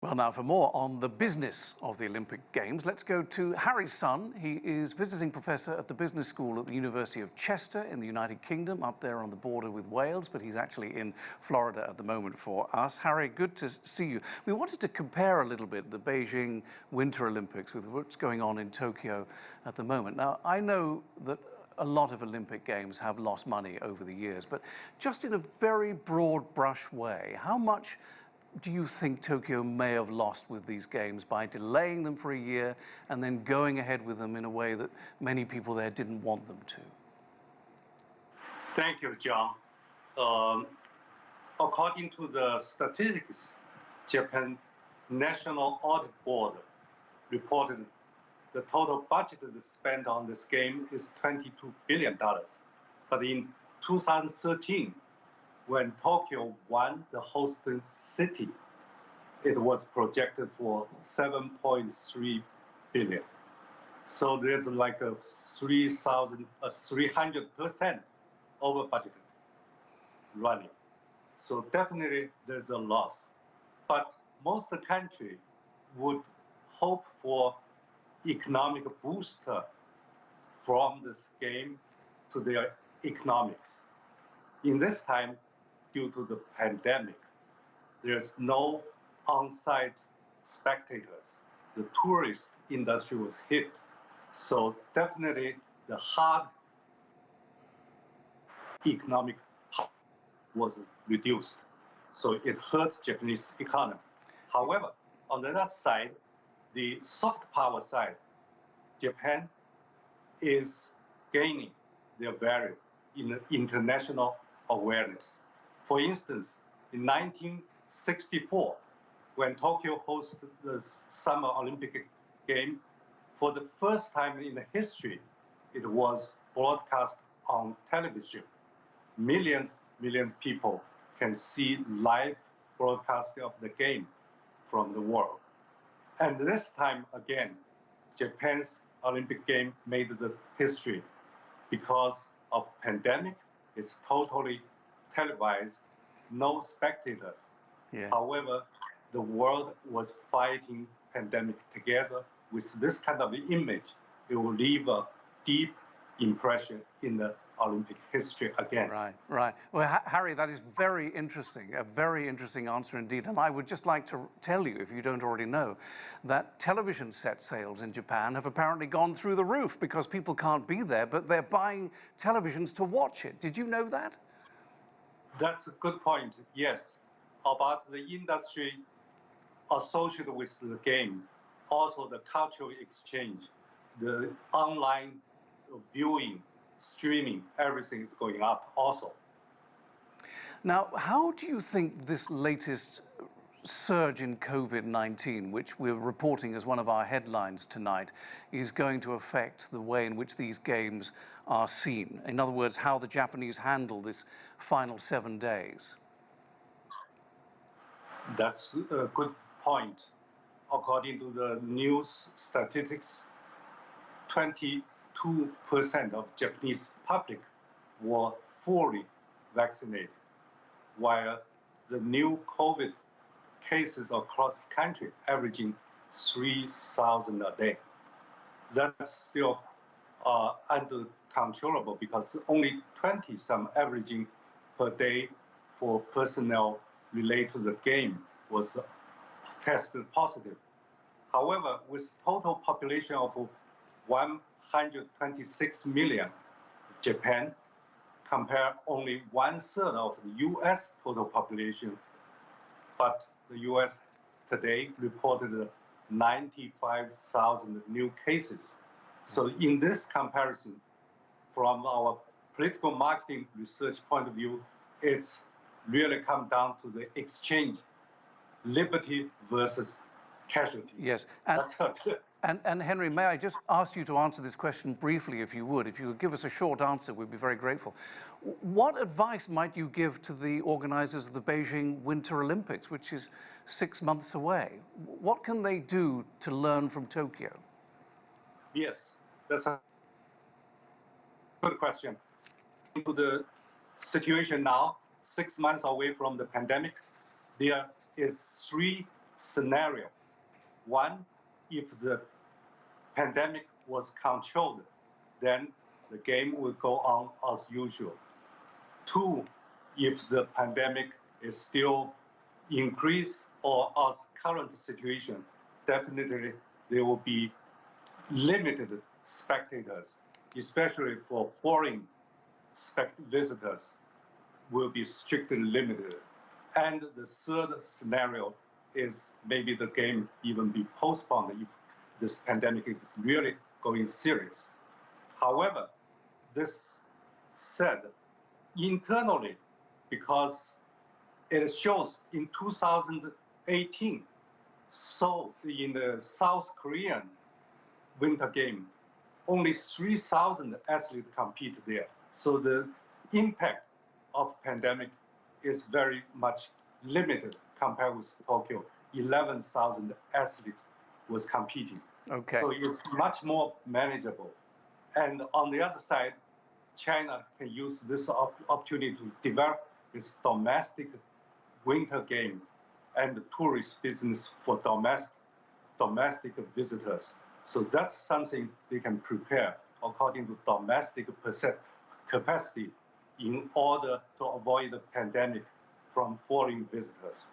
Well, now for more on the business of the Olympic Games, let's go to Harry's son. He is visiting professor at the business school at the University of Chester in the United Kingdom, up there on the border with Wales, but he's actually in Florida at the moment for us. Harry, good to see you. We wanted to compare a little bit the Beijing Winter Olympics with what's going on in Tokyo at the moment. Now, I know that a lot of Olympic Games have lost money over the years, but just in a very broad brush way, how much do you think Tokyo may have lost with these games by delaying them for a year and then going ahead with them in a way that many people there didn't want them to? Thank you, John. According to the statistics, Japan National Audit Board reported the total budget spent on this game is $22 billion. But in 2013, when Tokyo won the host city, it was projected for 7.3 billion. So there's like a 300% over budgeted running. So definitely there's a loss. But most of the country would hope for economic booster from this game to their economics. In this time, due to the pandemic, there's no on-site spectators. The tourist industry was hit. So definitely the hard economic was reduced. So it hurt Japanese economy. However, on the other side, the soft power side, Japan is gaining their value in the international awareness. For instance, in 1964, when Tokyo hosted the Summer Olympic Game, for the first time in the history, it was broadcast on television. Millions of people can see live broadcasting of the game from the world. And this time again, Japan's Olympic game made the history because of pandemic. It's totally televised, no spectators. Yeah. However, the world was fighting pandemic together. With this kind of image, it will leave a deep impression in the Olympic history again. Right. Well, Harry, that is very interesting, a very interesting answer indeed. And I would just like to tell you, if you don't already know, that television set sales in Japan have apparently gone through the roof because people can't be there, but they're buying televisions to watch it. Did you know that? That's a good point, yes. About the industry associated with the game, also the cultural exchange, the online viewing, streaming, everything is going up also. Now, how do you think this latest surge in COVID-19, which we're reporting as one of our headlines tonight, is going to affect the way in which these games are seen? In other words, how the Japanese handle this final 7 days? That's a good point. According to the news statistics, 22% of Japanese public were fully vaccinated, while the new COVID cases across the country averaging 3,000 a day. That's still uncontrollable because only 20-some averaging per day for personnel related to the game was tested positive. However, with total population of 126 million, Japan compare only 1/3 of the US total population, but the US today reported 95,000 new cases. So in this comparison, from our political marketing research point of view, it's really come down to the exchange, liberty versus casualty. Yes. That's And Henry, may I just ask you to answer this question briefly, if you would? If you would give us a short answer, we'd be very grateful. What advice might you give to the organizers of the Beijing Winter Olympics, which is 6 months away? What can they do to learn from Tokyo? Yes, that's a good question. Into the situation now, 6 months away from the pandemic, there is 3 scenario. One, if the pandemic was controlled, then the game will go on as usual. Two, if the pandemic is still in Greece or as current situation, definitely there will be limited spectators, especially for foreign visitors will be strictly limited. And the third scenario is maybe the game even be postponed if this pandemic is really going serious. However, this said, internally, because it shows in 2018, so in the South Korean Winter Game, only 3,000 athletes compete there. So the impact of pandemic is very much limited compared with Tokyo. 11,000 athletes was competing. Okay. So it's much more manageable. And on the other side, China can use this opportunity to develop its domestic winter game and tourist business for domestic visitors. So that's something they can prepare according to domestic capacity in order to avoid the pandemic from foreign visitors.